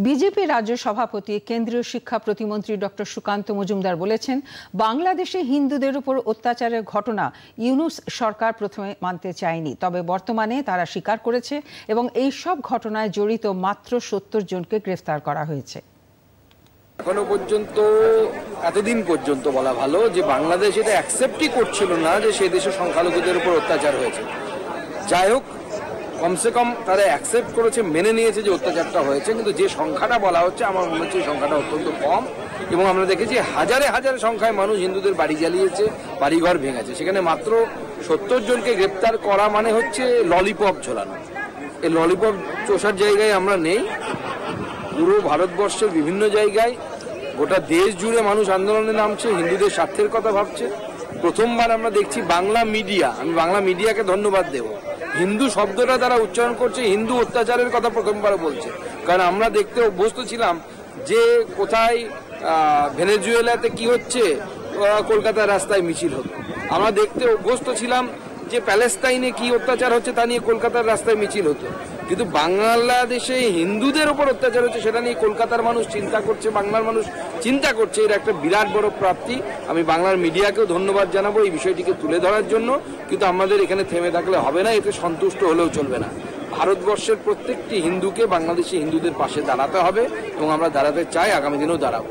BJP রাজ্য সভাপতি কেন্দ্রীয় শিক্ষা প্রতিমন্ত্রী ডক্টর সুকান্ত মজুমদার বলেছেন, বাংলাদেশে হিন্দুদের উপর অত্যাচারের ঘটনা ইউনূস সরকার প্রথমে মানতে চায়নি, তবে বর্তমানে তারা স্বীকার করেছে এবং এই সব ঘটনায় জড়িত মাত্র ৭০ জনকে গ্রেফতার করা হয়েছে। এখনো পর্যন্ত এতদিন পর্যন্ত বলা ভালো যে বাংলাদেশ এটা অ্যাকসেপ্টই করছিল না যে সে দেশে সংখ্যালঘুদের উপর অত্যাচার হয়েছে। যাই হোক, কমসে কম তারা অ্যাকসেপ্ট করেছে, মেনে নিয়েছে যে অত্যাচারটা হয়েছে, কিন্তু যে সংখ্যাটা বলা হচ্ছে আমার মনে হচ্ছে সংখ্যাটা অত্যন্ত কম। এবং আমরা দেখেছি হাজারে হাজারে সংখ্যায় মানুষ হিন্দুদের বাড়ি জ্বালিয়েছে, বাড়িঘর ভেঙেছে। সেখানে মাত্র ৭০ জনকে গ্রেপ্তার করা মানে হচ্ছে ললিপপ ঝোলানো। এই ললিপপ চষার জায়গায় আমরা নেই। পুরো ভারতবর্ষের বিভিন্ন জায়গায় গোটা দেশ জুড়ে মানুষ আন্দোলনে নামছে, হিন্দুদের স্বার্থের কথা ভাবছে। প্রথমবার আমরা দেখছি বাংলা মিডিয়া, আমি বাংলা মিডিয়াকে ধন্যবাদ দেব, হিন্দু শব্দটা তারা উচ্চারণ করছে, হিন্দু অত্যাচারের কথা প্রথমবার বলছে। কারণ আমরা দেখতে অভ্যস্ত ছিলাম যে কোথায় ভেনেজুয়েলাতে কি হচ্ছে, কলকাতার রাস্তায় মিছিল হতো। আমরা দেখতে অভ্যস্ত ছিলাম যে প্যালেস্তাইনে কি অত্যাচার হচ্ছে তা নিয়ে কলকাতার রাস্তায় মিছিল হতো। কিন্তু বাংলাদেশে হিন্দুদের উপর অত্যাচার হচ্ছে সেটা নিয়ে কলকাতার মানুষ চিন্তা করছে, বাংলার মানুষ চিন্তা করছে। এর একটা বিরাট বড় প্রাপ্তি। আমি বাংলার মিডিয়াকেও ধন্যবাদ জানাবো এই বিষয়টিকে তুলে ধরার জন্য। কিন্তু আমাদের এখানে থেমে থাকলে হবে না, এতে সন্তুষ্ট হলেও চলবে না। ভারতবর্ষের প্রত্যেকটি হিন্দুকে বাংলাদেশি হিন্দুদের পাশে দাঁড়াতে হবে এবং আমরা দাঁড়াতে চাই, আগামী দিনেও দাঁড়াবো।